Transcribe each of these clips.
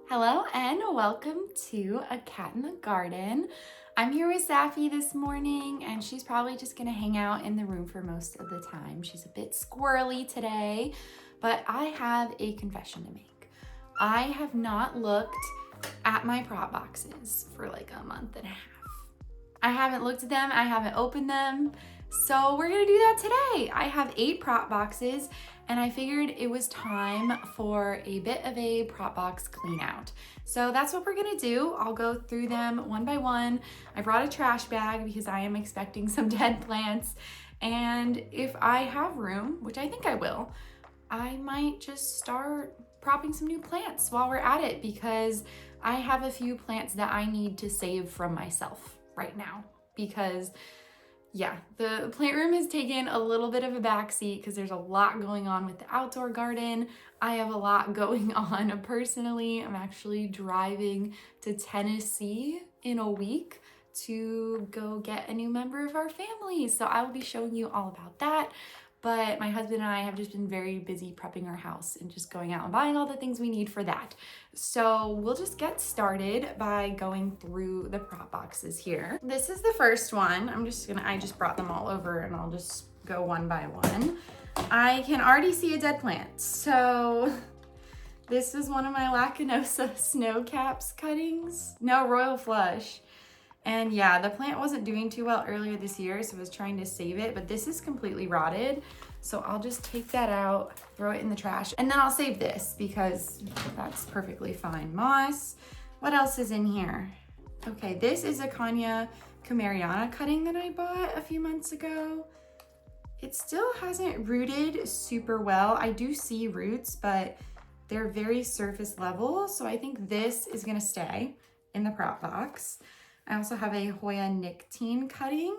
Hello and welcome to A Cat in the Garden. I'm here with Safi this morning and she's probably just gonna hang out in the room for most of the time. She's a bit squirrely today, but I have a confession to make. I have not looked at my prop boxes for like a month and a half. I haven't looked at them, I haven't opened them, so we're gonna do that today. I have 8 prop boxes and I figured it was time for a bit of a prop box clean out. So that's what we're gonna do. I'll go through them one by one. I brought a trash bag because I am expecting some dead plants. And if I have room, which I think I will, I might just start propping some new plants while we're at it because I have a few plants that I need to save from myself right now because yeah, the plant room has taken a little bit of a backseat because there's a lot going on with the outdoor garden. I have a lot going on personally. I'm actually driving to Tennessee in a week to go get a new member of our family. So I will be showing you all about that. But my husband and I have just been very busy prepping our house and just going out and buying all the things we need for that. So we'll just get started by going through the prop boxes here. This is the first one. I just brought them all over and I'll just go one by one. I can already see a dead plant. So this is one of my Lacanosa snow caps cuttings. No, Royal Flush. And yeah, the plant wasn't doing too well earlier this year, so I was trying to save it, but this is completely rotted. So I'll just take that out, throw it in the trash, and then I'll save this because that's perfectly fine. Moss, what else is in here? Okay, this is a Kanya Camariana cutting that I bought a few months ago. It still hasn't rooted super well. I do see roots, but they're very surface level. So I think this is gonna stay in the prop box. I also have a Hoya nicotine cutting.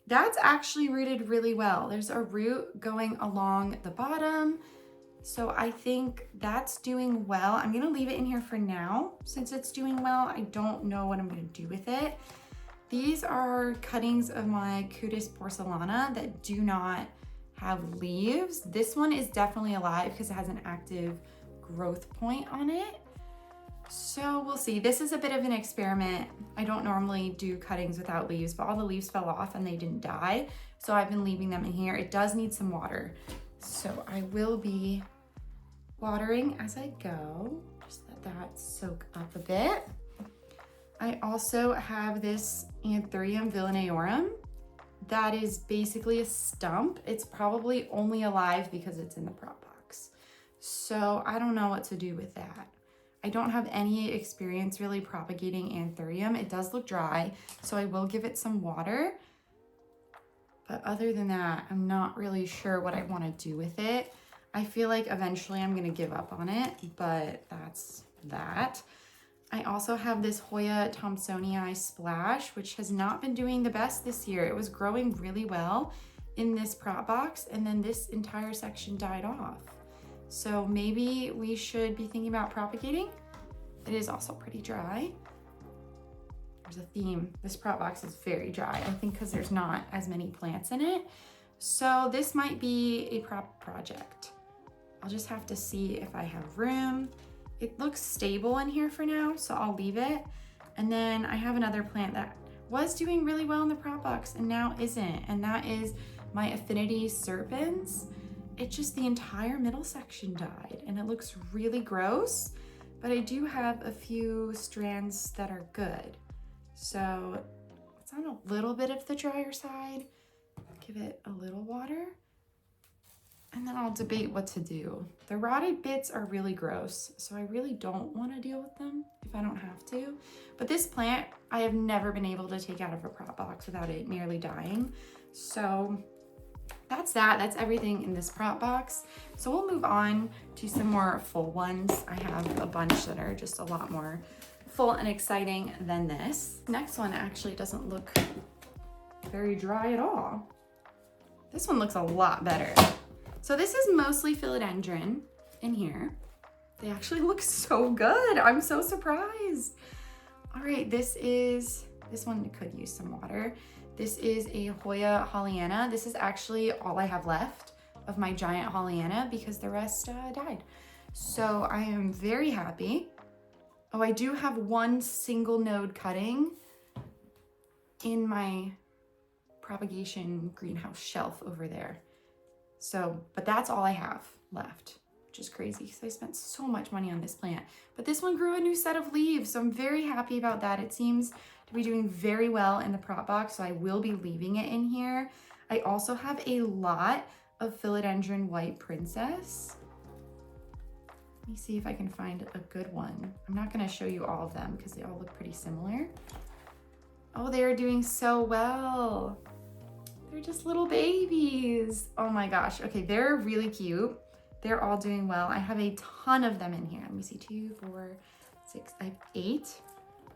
That's actually rooted really well. There's a root going along the bottom. So I think that's doing well. I'm gonna leave it in here for now. Since it's doing well, I don't know what I'm gonna do with it. These are cuttings of my Cutis porcellana that do not have leaves. This one is definitely alive because it has an active growth point on it. So we'll see. This is a bit of an experiment. I don't normally do cuttings without leaves, but all the leaves fell off and they didn't die. So I've been leaving them in here. It does need some water. So I will be watering as I go. Just let that soak up a bit. I also have this Anthurium villanaeorum. That is basically a stump. It's probably only alive because it's in the prop box. So I don't know what to do with that. I don't have any experience really propagating Anthurium. It does look dry, so I will give it some water. But other than that, I'm not really sure what I want to do with it. I feel like eventually I'm going to give up on it, but that's that. I also have this Hoya Thomsonii Splash, which has not been doing the best this year. It was growing really well in this prop box, and then this entire section died off. So maybe we should be thinking about propagating. It is also pretty dry. There's a theme. This prop box is very dry, I think because there's not as many plants in it. So this might be a prop project. I'll just have to see if I have room. It looks stable in here for now, so I'll leave it. And then I have another plant that was doing really well in the prop box and now isn't, and that is my Affinity Serpens. It just, the entire middle section died and it looks really gross, but I do have a few strands that are good. So it's on a little bit of the drier side. Give it a little water and then I'll debate what to do. The rotted bits are really gross, so I really don't want to deal with them if I don't have to. But this plant, I have never been able to take out of a prop box without it nearly dying. So that's that. That's everything in this prop box. So we'll move on to some more full ones. I have a bunch that are just a lot more full and exciting than this. Next one actually doesn't look very dry at all. This one looks a lot better. So this is mostly philodendron in here. They actually look so good. I'm so surprised. All right, this one could use some water. This is a Hoya Hollyana. This is actually all I have left of my giant Hollyana because the rest died. So I am very happy. Oh, I do have one single node cutting in my propagation greenhouse shelf over there. So, but that's all I have left, which is crazy because I spent so much money on this plant. But this one grew a new set of leaves, so I'm very happy about that. It seems to be doing very well in the prop box, so I will be leaving it in here. I also have a lot of philodendron white princess. Let me see if I can find a good one. I'm not gonna show you all of them because they all look pretty similar. Oh, they are doing so well. They're just little babies. Oh my gosh. Okay, they're really cute. They're all doing well. I have a ton of them in here. Let me see, 2, 4, 6, I have 8.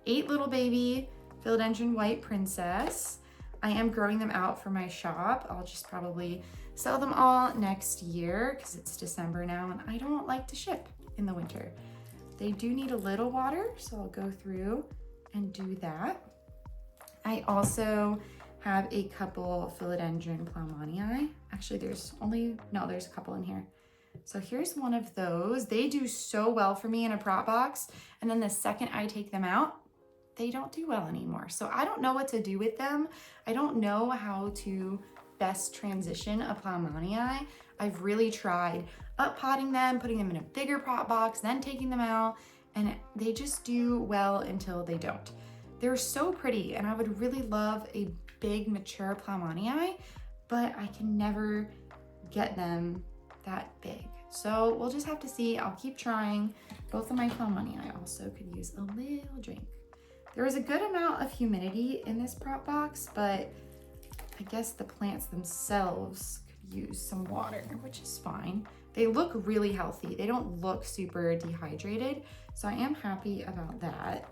8 little baby philodendron white princess. I am growing them out for my shop. I'll just probably sell them all next year because it's December now and I don't like to ship in the winter. They do need a little water, so I'll go through and do that. I also have a couple philodendron plowmanii. Actually, there's a couple in here. So here's one of those. They do so well for me in a prop box. And then the second I take them out, they don't do well anymore. So I don't know what to do with them. I don't know how to best transition a plowmanii. I've really tried up potting them, putting them in a bigger prop box, then taking them out, and they just do well until they don't. They're so pretty, and I would really love a big mature plowmanii, but I can never get them that big. So we'll just have to see. I'll keep trying. Both of my plowmanii also could use a little drink. There is a good amount of humidity in this prop box, but I guess the plants themselves could use some water, which is fine. They look really healthy. They don't look super dehydrated, so I am happy about that.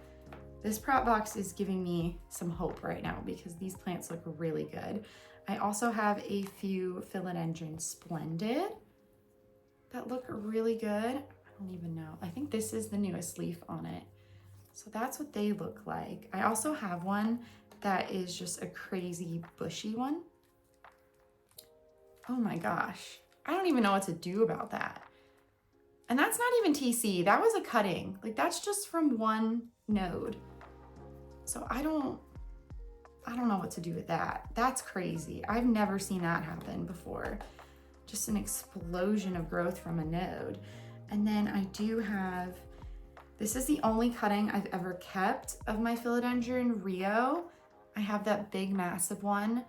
This prop box is giving me some hope right now because these plants look really good. I also have a few philodendron splendid that look really good. I don't even know. I think this is the newest leaf on it. So that's what they look like. I also have one that is just a crazy bushy one. Oh my gosh. I don't even know what to do about that. And that's not even TC. That was a cutting. Like that's just from one node. So I don't know what to do with that. That's crazy. I've never seen that happen before. Just an explosion of growth from a node. And then I do have, this is the only cutting I've ever kept of my philodendron Rio. I have that big massive one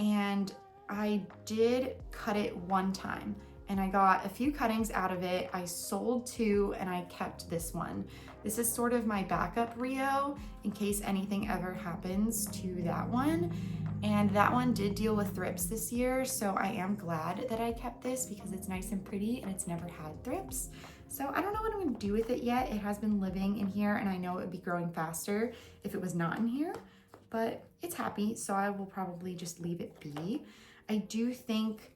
and I did cut it one time and I got a few cuttings out of it. I sold 2 and I kept this one. This is sort of my backup Rio in case anything ever happens to that one. And that one did deal with thrips this year, so I am glad that I kept this because it's nice and pretty and it's never had thrips. So I don't know what I'm gonna do with it yet. It has been living in here and I know it would be growing faster if it was not in here, but it's happy, so I will probably just leave it be. I do think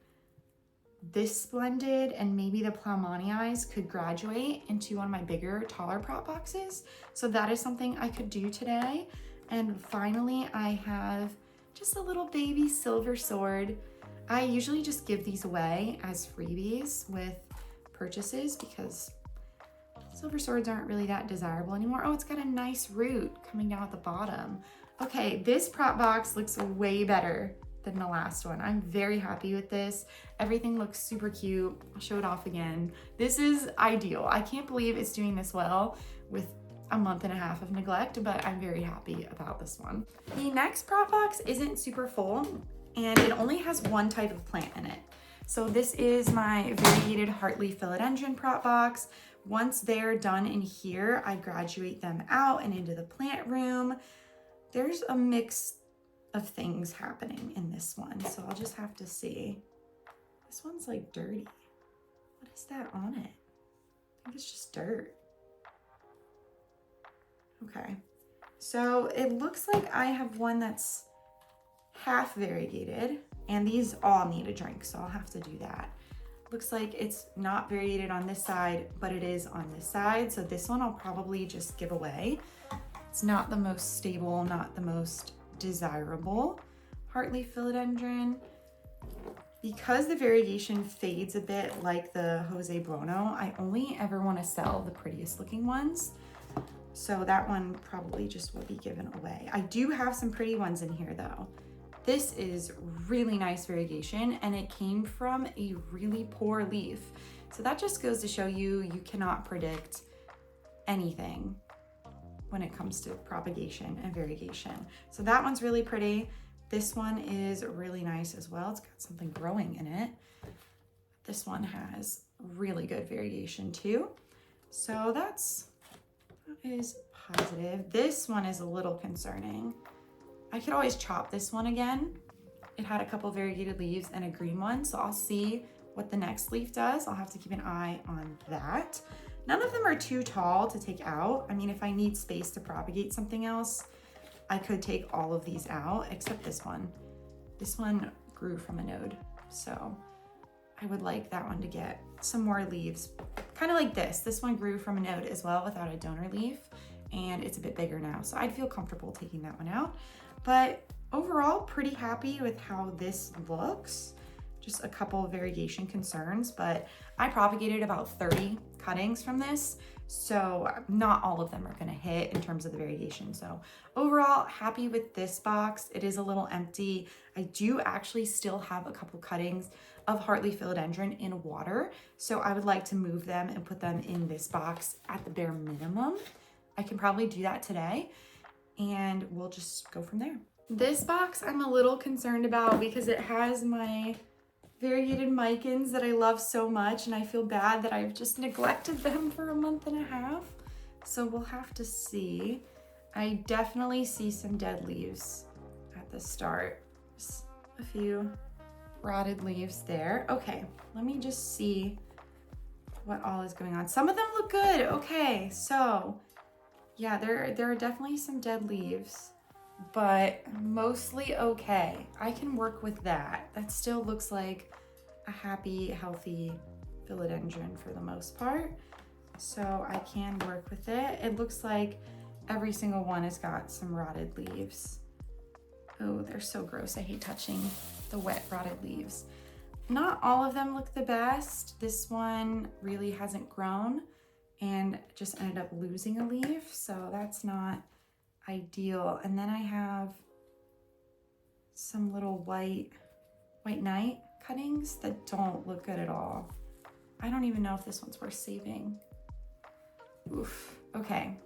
this splendid and maybe the plowmanii could graduate into one of my bigger, taller prop boxes. So that is something I could do today. And finally, I have just a little baby silver sword. I usually just give these away as freebies with purchases because silver swords aren't really that desirable anymore. Oh, it's got a nice root coming down at the bottom. Okay, this prop box looks way better than the last one. I'm very happy with this. Everything looks super cute. I'll show it off again. This is ideal. I can't believe it's doing this well with a month and a half of neglect, but I'm very happy about this one. The next prop box isn't super full and it only has one type of plant in it. So this is my variegated heartleaf philodendron prop box. Once they're done in here, I graduate them out and into the plant room. There's a mix of things happening in this one, so I'll just have to see. This one's like dirty. What is that on it? I think it's just dirt. Okay, so it looks like I have one that's half variegated, and these all need a drink, so I'll have to do that. Looks like it's not variegated on this side, but it is on this side, so this one I'll probably just give away. It's not the most stable, not the most desirable heartleaf philodendron. Because the variegation fades a bit like the Jose Bono, I only ever want to sell the prettiest looking ones. So that one probably just will be given away. I do have some pretty ones in here though. This is really nice variegation and it came from a really poor leaf. So that just goes to show you, you cannot predict anything when it comes to propagation and variegation. So that one's really pretty. This one is really nice as well. It's got something growing in it. This one has really good variegation too. So that is positive. This one is a little concerning. I could always chop this one again. It had a couple variegated leaves and a green one, so I'll see what the next leaf does. I'll have to keep an eye on that. None of them are too tall to take out. I mean, if I need space to propagate something else, I could take all of these out, except this one. This one grew from a node, so I would like that one to get some more leaves. Kind of like this. This one grew from a node as well without a donor leaf, and it's a bit bigger now, so I'd feel comfortable taking that one out. But overall, pretty happy with how this looks. Just a couple of variegation concerns, but I propagated about 30 cuttings from this, so not all of them are gonna hit in terms of the variegation. So overall, happy with this box. It is a little empty. I do actually still have a couple cuttings of Hartley philodendron in water, so I would like to move them and put them in this box at the bare minimum. I can probably do that today, and we'll just go from there. This box I'm a little concerned about because it has my variegated Micans that I love so much, and I feel bad that I've just neglected them for a month and a half. So we'll have to see. I definitely see some dead leaves at the start. Just a few rotted leaves there. Okay, let me just see what all is going on. Some of them look good. Okay, so yeah, there are definitely some dead leaves, but mostly okay. I can work with that. That still looks like a happy, healthy philodendron for the most part. So I can work with it. It looks like every single one has got some rotted leaves. Oh, they're so gross. I hate touching the wet rotted leaves. Not all of them look the best. This one really hasn't grown and just ended up losing a leaf, so that's not ideal. And then I have some little white night cuttings that don't look good at all. I don't even know if this one's worth saving. Oof, okay.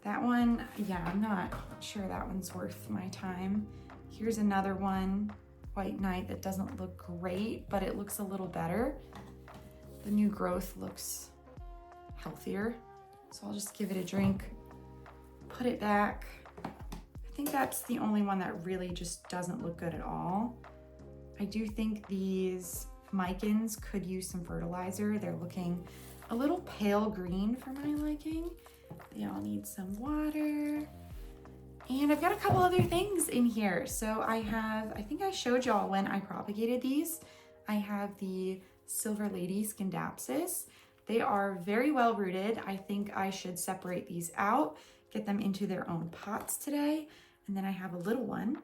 That one, yeah, I'm not sure that one's worth my time. Here's another one, white night, that doesn't look great, but it looks a little better. The new growth looks healthier, so I'll just give it a drink, put it back. I think that's the only one that really just doesn't look good at all. I do think these Micans could use some fertilizer. They're looking a little pale green for my liking. They all need some water. And I've got a couple other things in here. So I think I showed y'all when I propagated these. I have the Silver Lady Scindapsus. They are very well rooted. I think I should separate these out, get them into their own pots today. And then I have a little one.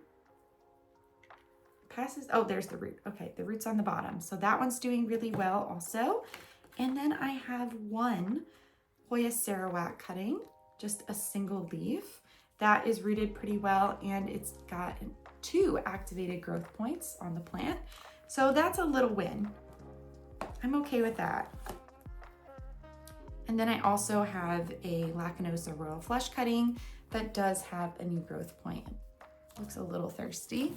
Oh, there's the root. Okay, the root's on the bottom. So that one's doing really well also. And then I have one Hoya Sarawak cutting, just a single leaf. That is rooted pretty well, and it's got 2 activated growth points on the plant. So that's a little win. I'm okay with that. And then I also have a Lacanosa Royal Flush cutting that does have a new growth point. Looks a little thirsty.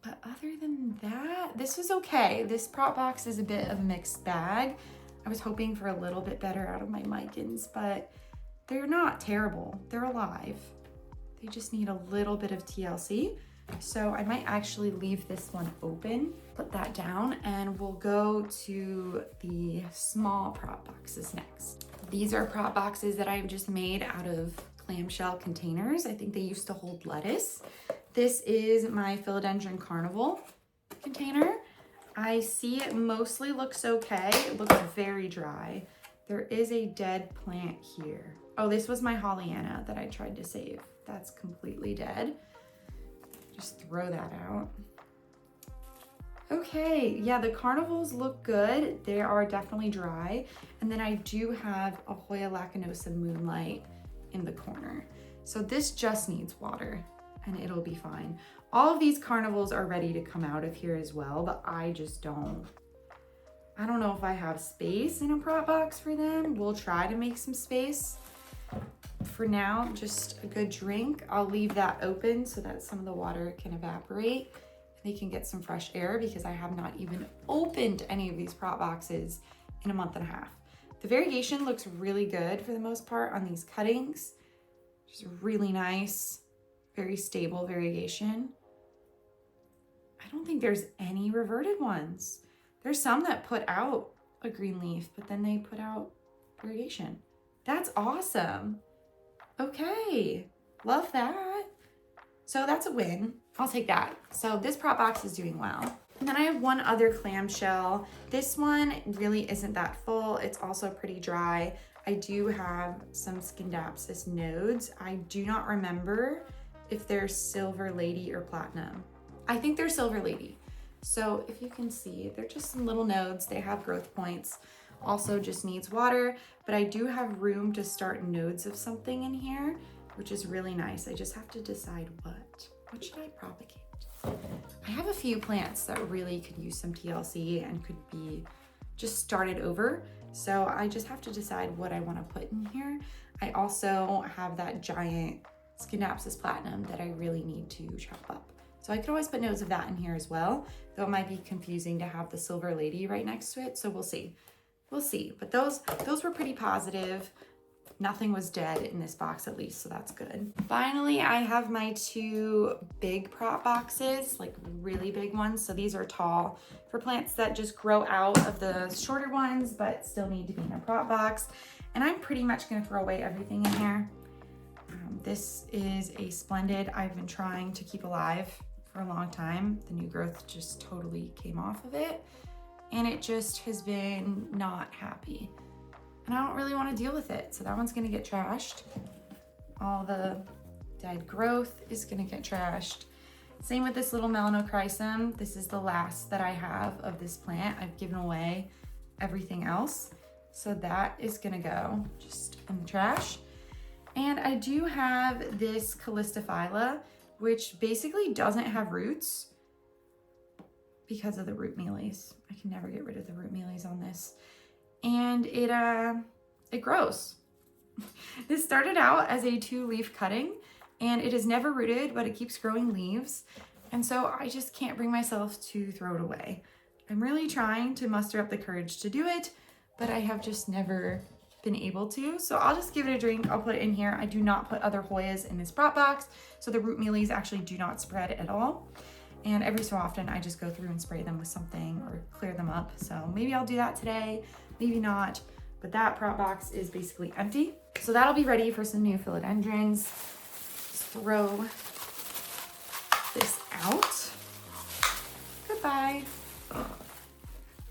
But other than that, this was okay. This prop box is a bit of a mixed bag. I was hoping for a little bit better out of my Micans, but they're not terrible. They're alive. They just need a little bit of TLC. So I might actually leave this one open, put that down, and we'll go to the small prop boxes next. These are prop boxes that I've just made out of clamshell containers. I think they used to hold lettuce. This is my Philodendron Carnival container. I see it mostly looks okay. It looks very dry. There is a dead plant here. Oh, this was my Hollyana that I tried to save. That's completely dead. Just throw that out. Okay, yeah, the carnivals look good. They are definitely dry. And then I do have a Hoya lacanosa moonlight in the corner. So this just needs water and it'll be fine. All of these carnivals are ready to come out of here as well, but I just don't. I don't know if I have space in a prop box for them. We'll try to make some space. For now, just a good drink. I'll leave that open so that some of the water can evaporate. They can get some fresh air because I have not even opened any of these prop boxes in a month and a half. The variegation looks really good for the most part on these cuttings. Just really nice, very stable variegation. I don't think there's any reverted ones. There's some that put out a green leaf, but then they put out variegation. That's awesome. Okay, love that. So that's a win. I'll take that. So this prop box is doing well. And then I have one other clamshell. This one really isn't that full. It's also pretty dry. I do have some Scindapsus nodes. I do not remember if they're Silver Lady or Platinum. I think they're Silver Lady. So if you can see, they're just some little nodes. They have growth points. Also just needs water, but I do have room to start nodes of something in here, which is really nice. I just have to decide what. What should I propagate? I have a few plants that really could use some TLC and could be just started over. So I just have to decide what I want to put in here. I also have that giant Scindapsus Platinum that I really need to chop up. So I could always put nodes of that in here as well, though it might be confusing to have the Silver Lady right next to it. So we'll see. We'll see. But those were pretty positive. Nothing was dead in this box at least, so that's good. Finally, I have my two big prop boxes, like really big ones. So these are tall for plants that just grow out of the shorter ones, but still need to be in a prop box. And I'm pretty much gonna throw away everything in here. This is a splendid I've been trying to keep alive for a long time. The new growth just totally came off of it, and it just has been not happy. And I don't really want to deal with it. So that one's going to get trashed. All the dead growth is going to get trashed. Same with this little melanochrysum. This is the last that I have of this plant. I've given away everything else. So that is going to go just in the trash. And I do have this Calistophylla, which basically doesn't have roots because of the root mealies. I can never get rid of the root mealies on this. And it grows. This started out as a 2-leaf cutting and it is never rooted, but it keeps growing leaves. And so I just can't bring myself to throw it away. I'm really trying to muster up the courage to do it, but I have just never been able to. So I'll just give it a drink. I'll put it in here. I do not put other Hoyas in this prop box, so the root mealies actually do not spread at all. And every so often I just go through and spray them with something or clear them up. So maybe I'll do that today, maybe not. But that prop box is basically empty. So that'll be ready for some new philodendrons. Just throw this out. Goodbye.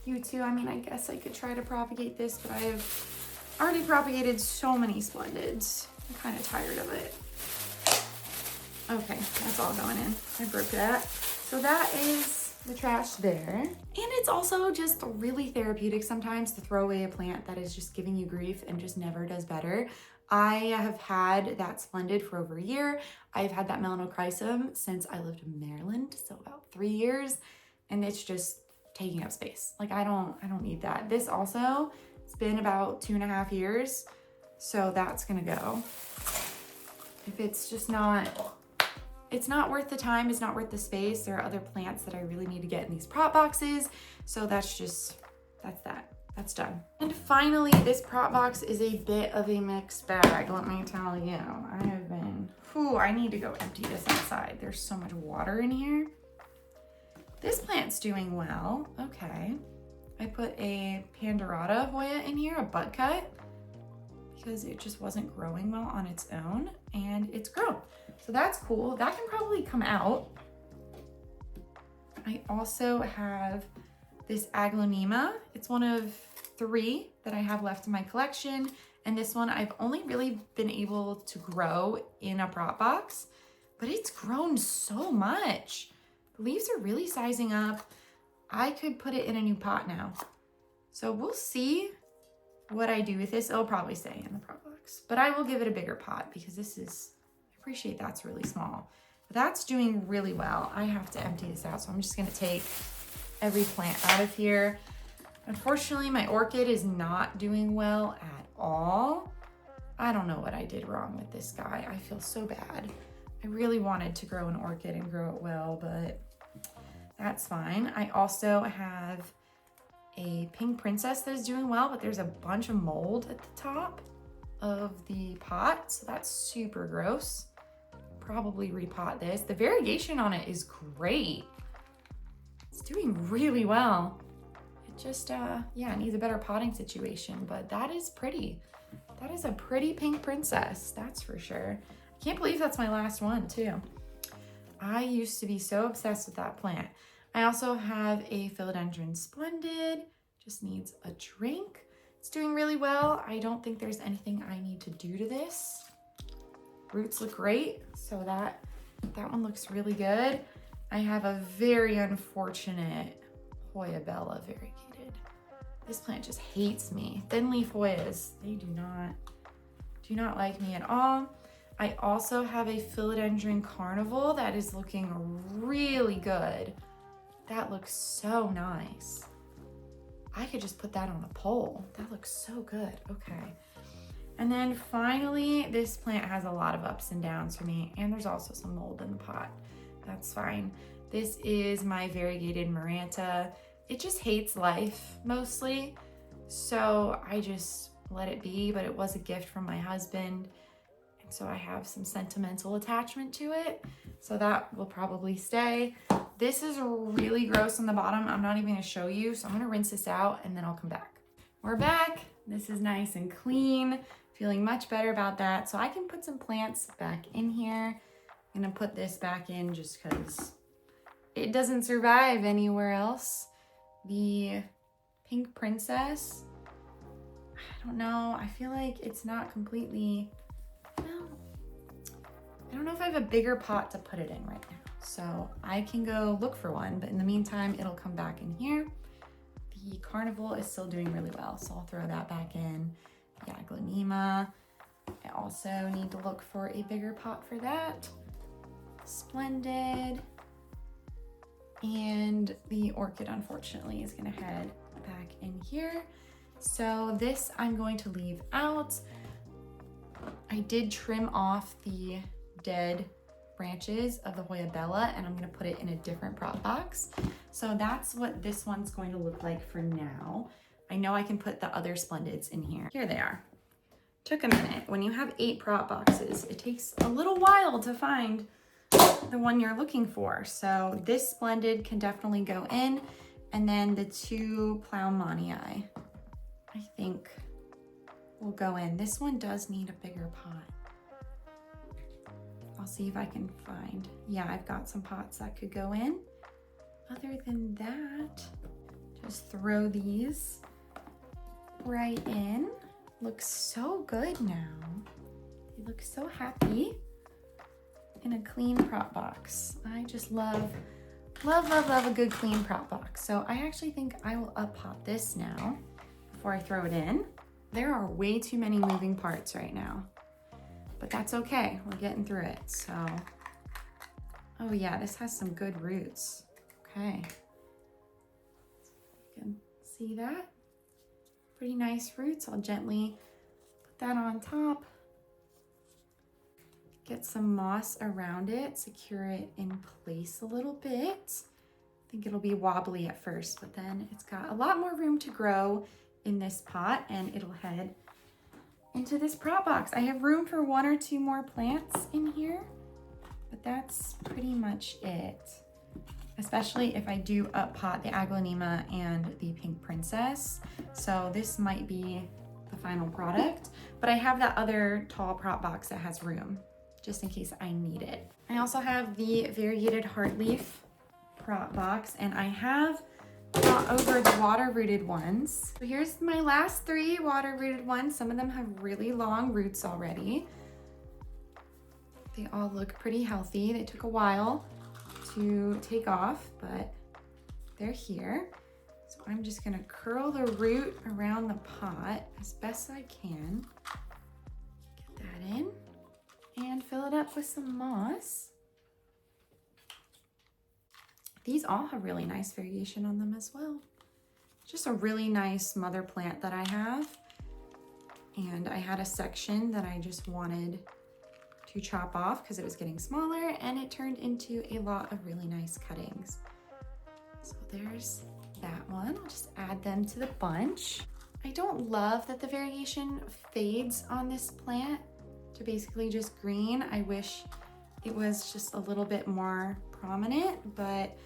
You too. I mean, I guess I could try to propagate this, but I have already propagated so many splendids. I'm kind of tired of it. Okay, that's all going in. I broke that. So that is the trash there. And it's also just really therapeutic sometimes to throw away a plant that is just giving you grief and just never does better. I have had that splendid for over a year. I've had that melanochrysum since I lived in Maryland, so about 3 years, and it's just taking up space. Like I don't need that. This also, it's been about 2.5 years, so that's gonna go. If it's just not, it's not worth the time, it's not worth the space. There are other plants that I really need to get in these prop boxes. So that's that's done. And finally, this prop box is a bit of a mixed bag, let me tell you. I have been, I need to go empty this outside. There's so much water in here. This plant's doing well, okay. I put a Pandorata Hoya in here, a bud cut, because it just wasn't growing well on its own, and it's grown. So that's cool. That can probably come out. I also have this Aglaonema. It's one of 3 that I have left in my collection. And this one I've only really been able to grow in a prop box, but it's grown so much. The leaves are really sizing up. I could put it in a new pot now. So we'll see what I do with this. It'll probably stay in the prop box, but I will give it a bigger pot because this is, I appreciate that's really small. But that's doing really well. I have to empty this out, so I'm just gonna take every plant out of here. Unfortunately, my orchid is not doing well at all. I don't know what I did wrong with this guy. I feel so bad. I really wanted to grow an orchid and grow it well, but that's fine. I also have a pink princess that is doing well, but there's a bunch of mold at the top of the pot, so that's super gross. Probably repot this. The variegation on it is great. It's doing really well. It just, yeah, it needs a better potting situation, but that is pretty. That is a pretty pink princess, that's for sure. I can't believe that's my last one too. I used to be so obsessed with that plant. I also have a philodendron splendid, just needs a drink. It's doing really well. I don't think there's anything I need to do to this. Roots look great, so that one looks really good. I have a very unfortunate Hoya Bella variegated. This plant just hates me. Thin leaf Hoyas, they do not like me at all. I also have a philodendron carnival that is looking really good. That looks so nice. I could just put that on a pole. That looks so good. Okay. And then finally, this plant has a lot of ups and downs for me, and there's also some mold in the pot. That's fine. This is my variegated Maranta. It just hates life mostly, so I just let it be, but it was a gift from my husband, and so I have some sentimental attachment to it, so that will probably stay. This is really gross on the bottom. I'm not even gonna show you, so I'm gonna rinse this out and then I'll come back. We're back. This is nice and clean. Feeling much better about that. So I can put some plants back in here. I'm gonna put this back in just because it doesn't survive anywhere else. The pink princess, I don't know. I feel like it's not completely, well, I don't know if I have a bigger pot to put it in right now. So I can go look for one, but in the meantime, it'll come back in here. The carnival is still doing really well, so I'll throw that back in. The aglaonema, I also need to look for a bigger pot for that. Splendid. And the orchid, unfortunately, is gonna head back in here. So this I'm going to leave out. I did trim off the dead branches of the Hoya Bella, and I'm gonna put it in a different prop box. So that's what this one's going to look like for now. I know I can put the other splendids in here. Here they are. Took a minute. When you have 8 prop boxes, it takes a little while to find the one you're looking for. So this splendid can definitely go in, and then the 2 Palmstreet, I think, will go in. This one does need a bigger pot. I'll see if I can find, yeah, I've got some pots that could go in. Other than that, just throw these right in. Looks so good now. They look so happy in a clean prop box. I just love a good clean prop box. So I actually think I will up pot this now before I throw it in. There are way too many moving parts right now, but that's okay. We're getting through it. So, oh yeah, this has some good roots. Okay. You can see that. Pretty nice roots. I'll gently put that on top. Get some moss around it, secure it in place a little bit. I think it'll be wobbly at first, but then it's got a lot more room to grow in this pot, and it'll head into this prop box. I have room for 1 or 2 more plants in here, but that's pretty much it. Especially if I do up pot the aglaonema and the pink princess. So this might be the final product, but I have that other tall prop box that has room just in case I need it. I also have the variegated heartleaf prop box, and I have brought over the water-rooted ones. So here's my last 3 water-rooted ones. Some of them have really long roots already. They all look pretty healthy. They took a while to take off, but they're here. So I'm just gonna curl the root around the pot as best I can. Get that in and fill it up with some moss. These all have really nice variegation on them as well. Just a really nice mother plant that I have. And I had a section that I just wanted to chop off because it was getting smaller, and it turned into a lot of really nice cuttings. So there's that one. I'll just add them to the bunch. I don't love that the variegation fades on this plant to basically just green. I wish it was just a little bit more prominent, but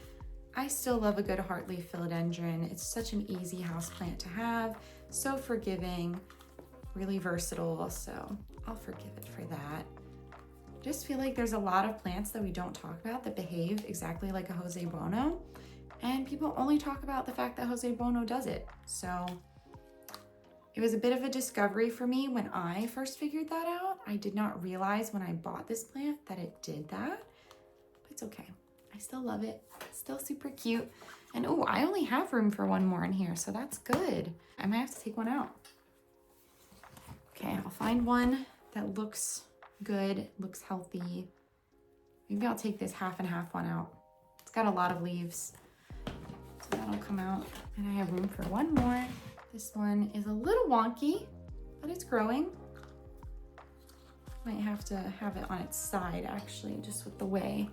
I still love a good heartleaf philodendron. It's such an easy house plant to have, so forgiving, really versatile, so I'll forgive it for that. I just feel like there's a lot of plants that we don't talk about that behave exactly like a Jose Bono, and people only talk about the fact that Jose Bono does it. So it was a bit of a discovery for me when I first figured that out. I did not realize when I bought this plant that it did that, but it's okay. I still love it. It's still super cute. And oh, I only have room for one more in here, so that's good. I might have to take one out. Okay, I'll find one that looks good, looks healthy. Maybe I'll take this half and half one out. It's got a lot of leaves, so that'll come out. And I have room for one more. This one is a little wonky, but it's growing. Might have to have it on its side actually, just with the way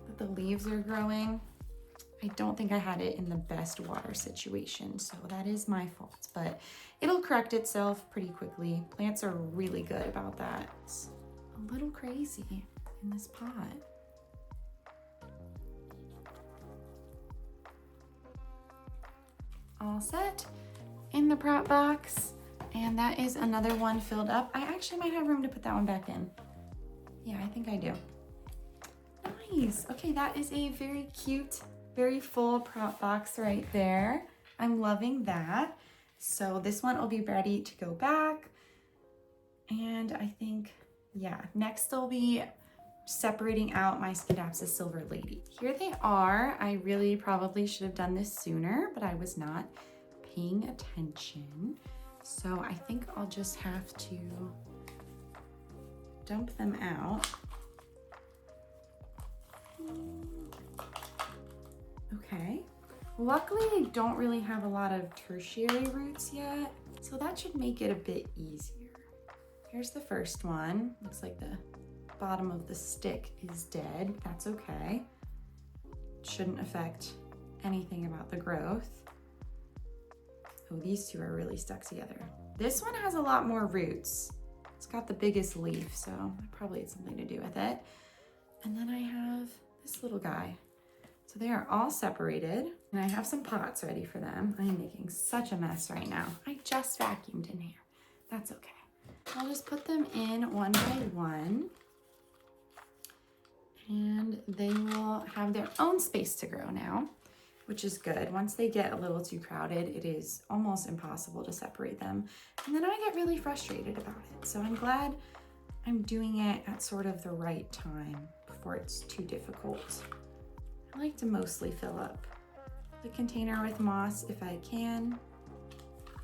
that the leaves are growing. I don't think I had it in the best water situation, so that is my fault, but it'll correct itself pretty quickly. Plants are really good about that. It's a little crazy in this pot. All set in the prop box, and that is another one filled up. I actually might have room to put that one back in. Yeah, I think I do. Nice. Okay, that is a very cute, very full prop box right there. I'm loving that. So this one will be ready to go back. And I think, yeah, next I'll be separating out my Scindapsus Silver Lady. Here they are. I really probably should have done this sooner, but I was not paying attention. So I think I'll just have to dump them out. Okay, luckily I don't really have a lot of tertiary roots yet, so that should make it a bit easier. Here's the first one. Looks like the bottom of the stick is dead. That's okay. Shouldn't affect anything about the growth. Oh, these two are really stuck together. This one has a lot more roots. It's got the biggest leaf, so that probably had something to do with it. And then I have this little guy. So they are all separated, and I have some pots ready for them. I am making such a mess right now. I just vacuumed in here. That's okay. I'll just put them in one by one, and they will have their own space to grow now, which is good. Once they get a little too crowded, it is almost impossible to separate them. And then I get really frustrated about it. So I'm glad I'm doing it at sort of the right time before it's too difficult. I like to mostly fill up the container with moss if I can.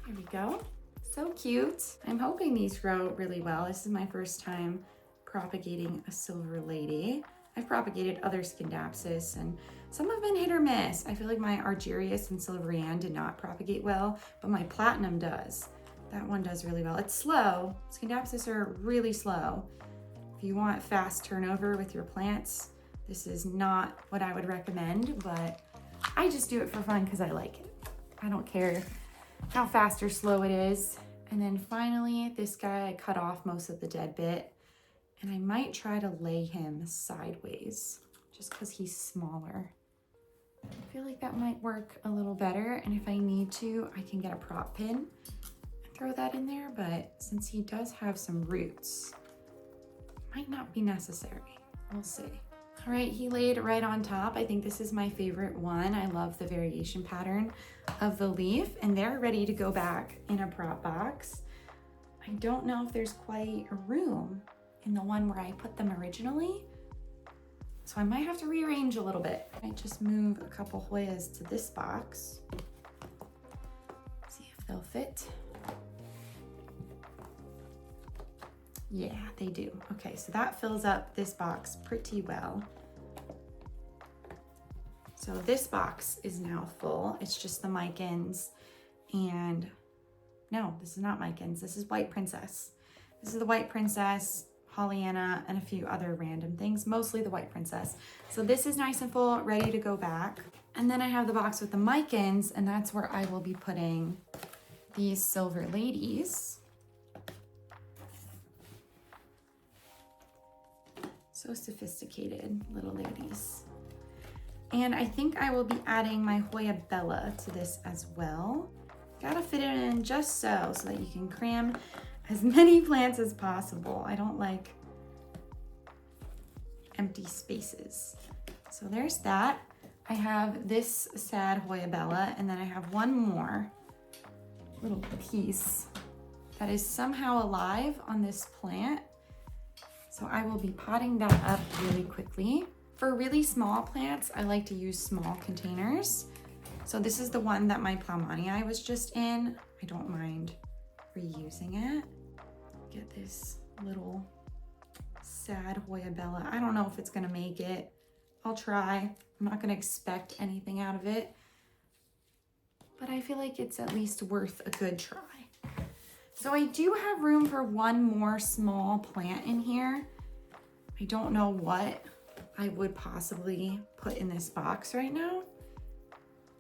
There we go. So cute. I'm hoping these grow really well. This is my first time propagating a Silver Lady. I've propagated other Scindapsus, and some have been hit or miss. I feel like my Argyrius and Silverian did not propagate well, but my Platinum does. That one does really well. It's slow. Scindapsus are really slow. If you want fast turnover with your plants, this is not what I would recommend, but I just do it for fun because I like it. I don't care how fast or slow it is. And then finally, this guy, I cut off most of the dead bit, and I might try to lay him sideways just because he's smaller. I feel like that might work a little better, and if I need to, I can get a prop pin and throw that in there, but since he does have some roots, it might not be necessary. We'll see. All right, he laid right on top. I think this is my favorite one. I love the variation pattern of the leaf, and they're ready to go back in a prop box. I don't know if there's quite a room in the one where I put them originally, So I might have to rearrange a little bit. I might just move a couple Hoyas to this box. See if they'll fit. Yeah, they do. Okay, so that fills up this box pretty well. So this box is now full. It's just the Micans and no, this is not Micans. This is White Princess. This is the White Princess, Pollyanna, and a few other random things, mostly the White Princess. So this is nice and full, ready to go back. And then I have the box with the Micans, and that's where I will be putting these silver ladies. So sophisticated little ladies. And I think I will be adding my Hoya Bella to this as well. Gotta fit it in just so that you can cram as many plants as possible. I don't like empty spaces. So there's that. I have this sad Hoya Bella, and then I have one more little piece that is somehow alive on this plant. So I will be potting that up really quickly. For really small plants, I like to use small containers. So this is the one that my Palmstreet was just in. I don't mind reusing it. Get this little sad Hoya Bella. I don't know if it's gonna make it. I'll try. I'm not gonna expect anything out of it, but I feel like it's at least worth a good try. So I do have room for one more small plant in here. I don't know what I would possibly put in this box right now.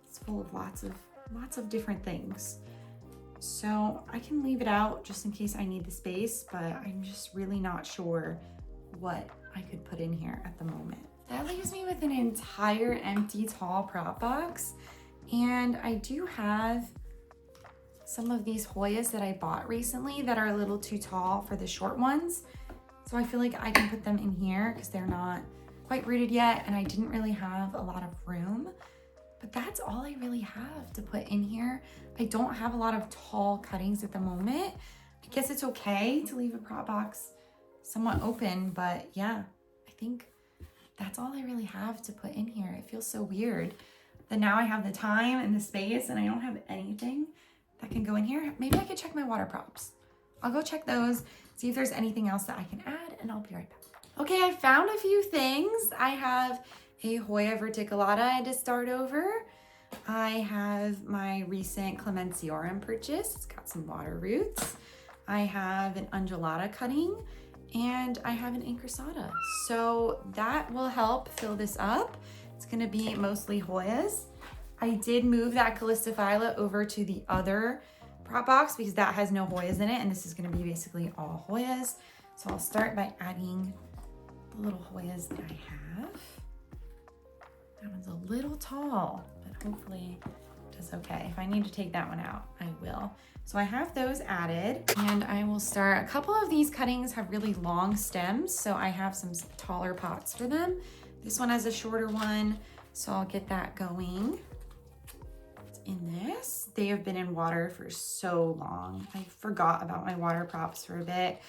It's full of lots of different things. So I can leave it out just in case I need the space, but I'm just really not sure what I could put in here at the moment. That leaves me with an entire empty tall prop box. And I do have some of these Hoyas that I bought recently that are a little too tall for the short ones. So I feel like I can put them in here because they're not quite rooted yet and I didn't really have a lot of room. But that's all I really have to put in here. I don't have a lot of tall cuttings at the moment. I guess it's okay to leave a prop box somewhat open, but yeah, I think that's all I really have to put in here. It feels so weird that now I have the time and the space and I don't have anything that can go in here. Maybe I could check my water props. I'll go check those, see if there's anything else that I can add, and I'll be right back. Okay, I found a few things. I have a Hoya verticulata to start over. I have my recent Clemenciorum purchase. It's got some water roots. I have an undulata cutting, and I have an incrusata. So that will help fill this up. It's gonna be mostly Hoyas. I did move that Calistophylla over to the other prop box because that has no Hoyas in it, and this is gonna be basically all Hoyas. So I'll start by adding the little Hoyas that I have. That one's a little tall, but hopefully it does okay. If I need to take that one out, I will. So I have those added, and I will start. A couple of these cuttings have really long stems, so I have some taller pots for them. This one has a shorter one, so I'll get that going. In this, they have been in water for so long. I forgot about my water props for a bit,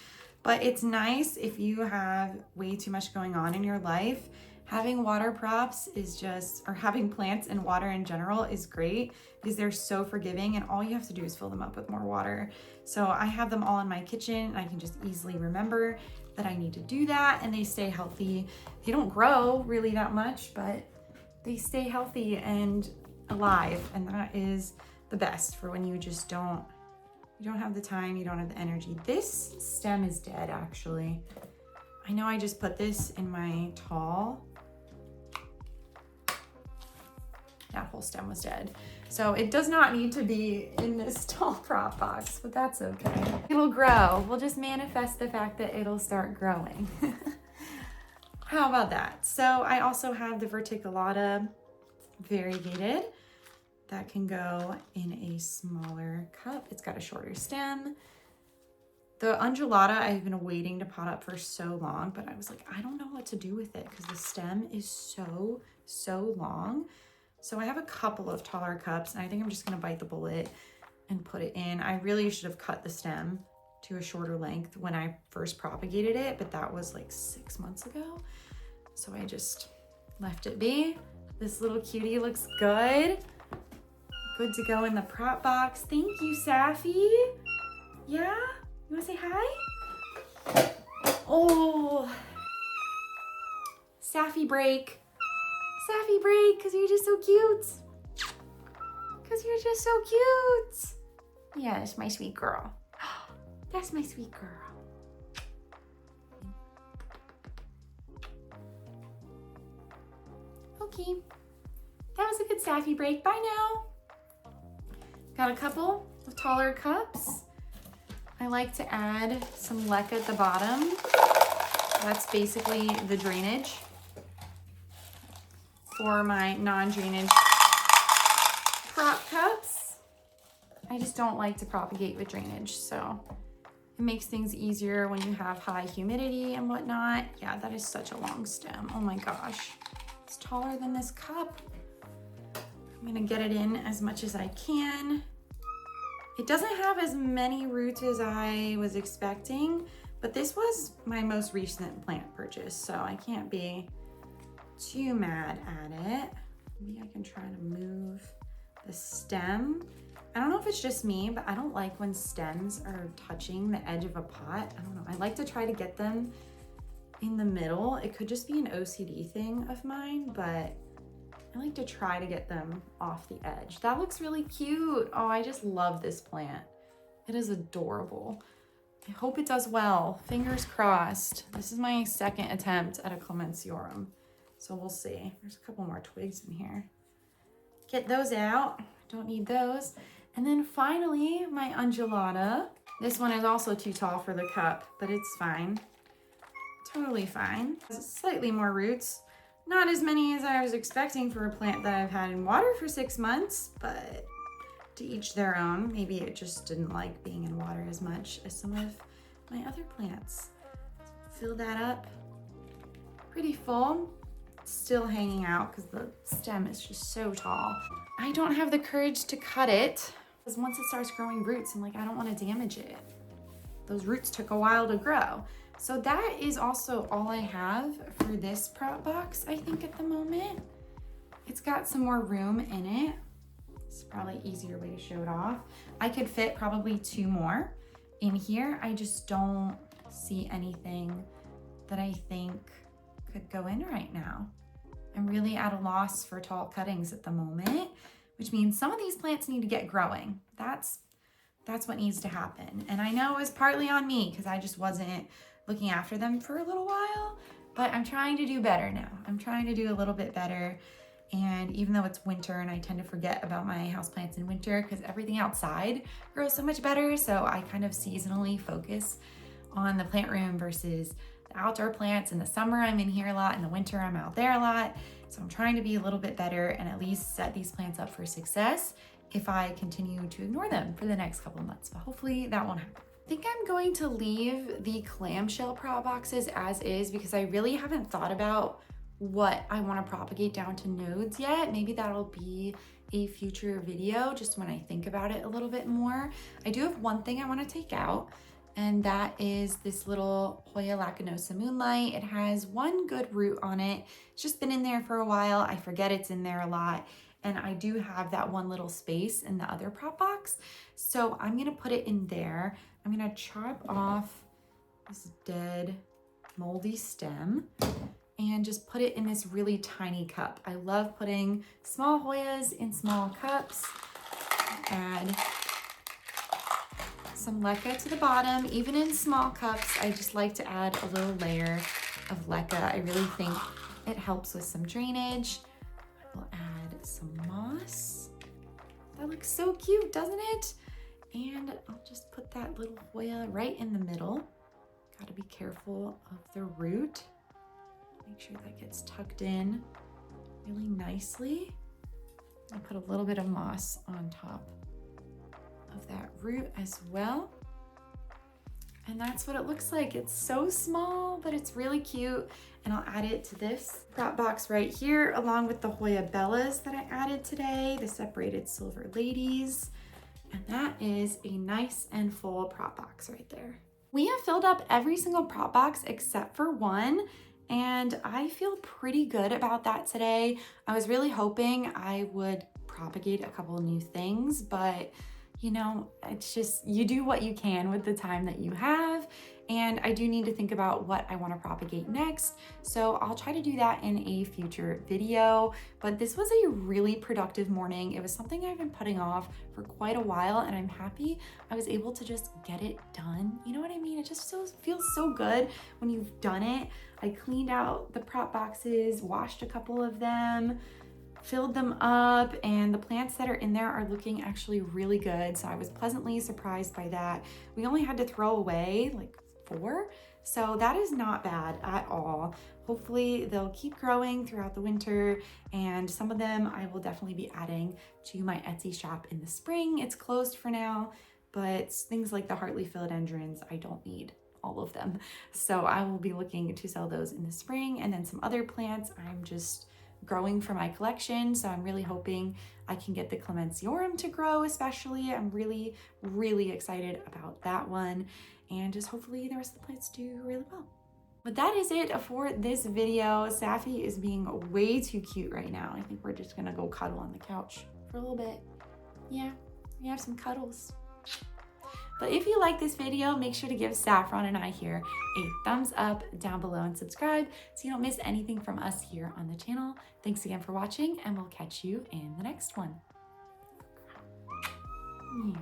but it's nice if you have way too much going on in your life. Having water props is just, or having plants and water in general is great because they're so forgiving and all you have to do is fill them up with more water. So I have them all in my kitchen and I can just easily remember that I need to do that, and they stay healthy. They don't grow really that much, but they stay healthy and alive, and that is the best for when you just don't have the time, you don't have the energy. This stem is dead actually. I know I just put this in my tall. That whole stem was dead. So it does not need to be in this tall prop box, but that's okay. It'll grow. We'll just manifest the fact that it'll start growing. How about that? So I also have the verticulata variegated that can go in a smaller cup. It's got a shorter stem. The undulata I've been waiting to pot up for so long, but I was like, I don't know what to do with it because the stem is so long. So I have a couple of taller cups, and I think I'm just gonna bite the bullet and put it in. I really should have cut the stem to a shorter length when I first propagated it, but that was like 6 months ago. So I just left it be. This little cutie looks good. Good to go in the prop box. Thank you, Safi. Yeah? You wanna say hi? Oh, Safi break. Safi break, because you're just so cute. Because you're just so cute. Yeah, that's my sweet girl. That's my sweet girl. Okay, that was a good Safi break. Bye now. Got a couple of taller cups. I like to add some leca at the bottom. That's basically the drainage for my non-drainage prop cups. I just don't like to propagate with drainage, so it makes things easier when you have high humidity and whatnot. Yeah, that is such a long stem. Oh my gosh, it's taller than this cup. I'm gonna get it in as much as I can. It doesn't have as many roots as I was expecting, but this was my most recent plant purchase, so I can't be too mad at it. Maybe I can try to move the stem. I don't know if it's just me, but I don't like when stems are touching the edge of a pot. I don't know, I like to try to get them in the middle. It could just be an OCD thing of mine, but I like to try to get them off the edge. That looks really cute. Oh, I just love this plant. It is adorable. I hope it does well. Fingers crossed. This is my second attempt at a Clamshell, so we'll see. There's a couple more twigs in here. Get those out. Don't need those. And then finally, my undulata. This one is also too tall for the cup, but it's fine. Totally fine. Slightly more roots. Not as many as I was expecting for a plant that I've had in water for 6 months, but to each their own. Maybe it just didn't like being in water as much as some of my other plants. Fill that up. Pretty full. Still hanging out because the stem is just so tall. I don't have the courage to cut it because once it starts growing roots, I'm like, I don't want to damage it. Those roots took a while to grow. So that is also all I have for this prop box, I think, at the moment. It's got some more room in it. It's probably an easier way to show it off. I could fit probably 2 more in here. I just don't see anything that I think could go in right now. I'm really at a loss for tall cuttings at the moment, which means some of these plants need to get growing. That's what needs to happen. And I know it was partly on me because I just wasn't looking after them for a little while, but I'm trying to do better now. I'm trying to do a little bit better. And even though it's winter and I tend to forget about my houseplants in winter because everything outside grows so much better, so I kind of seasonally focus on the plant room versus the outdoor plants. In the summer, I'm in here a lot. In the winter, I'm out there a lot. So I'm trying to be a little bit better and at least set these plants up for success if I continue to ignore them for the next couple of months. But hopefully that won't happen. I think I'm going to leave the clamshell prop boxes as is because I really haven't thought about what I want to propagate down to nodes yet. Maybe that'll be a future video just when I think about it a little bit more. I do have one thing I want to take out, and that is this little Hoya lacanosa moonlight. It has one good root on it. It's just been in there for a while. I forget it's in there a lot. And I do have that one little space in the other prop box. So I'm gonna put it in there. I'm gonna chop off this dead moldy stem and just put it in this really tiny cup. I love putting small Hoyas in small cups. Add some leca to the bottom. Even in small cups, I just like to add a little layer of leca. I really think it helps with some drainage. We'll add some moss. That looks so cute, doesn't it? And I'll just put that little Hoya right in the middle. Gotta be careful of the root. Make sure that gets tucked in really nicely. I'll put a little bit of moss on top of that root as well. And that's what it looks like. It's so small, but it's really cute. And I'll add it to this prop box right here, along with the Hoya Bellas that I added today, the separated silver ladies. And that is a nice and full prop box right there. We have filled up every single prop box except for one. and I feel pretty good about that today. I was really hoping I would propagate a couple new things, but you know, it's just, you do what you can with the time that you have. And I do need to think about what I want to propagate next. So I'll try to do that in a future video. But this was a really productive morning. It was something I've been putting off for quite a while, and I'm happy I was able to just get it done. You know what I mean? It just feels so good when you've done it. I cleaned out the prop boxes, washed a couple of them, filled them up, and the plants that are in there are looking actually really good. So I was pleasantly surprised by that. We only had to throw away like 4, so that is not bad at all. Hopefully they'll keep growing throughout the winter, and some of them I will definitely be adding to my Etsy shop in the spring. It's closed for now, but things like the Hartley philodendrons, I don't need all of them. So I will be looking to sell those in the spring, and then some other plants I'm just growing for my collection. So I'm really hoping I can get the Clamshell to grow, especially. I'm really, really excited about that one. And just hopefully the rest of the plants do really well. But that is it for this video. Safi is being way too cute right now. I think we're just gonna go cuddle on the couch for a little bit. Yeah, we have some cuddles. But if you like this video, make sure to give Saffron and I here a thumbs up down below and subscribe so you don't miss anything from us here on the channel. Thanks again for watching, and we'll catch you in the next one. Yeah.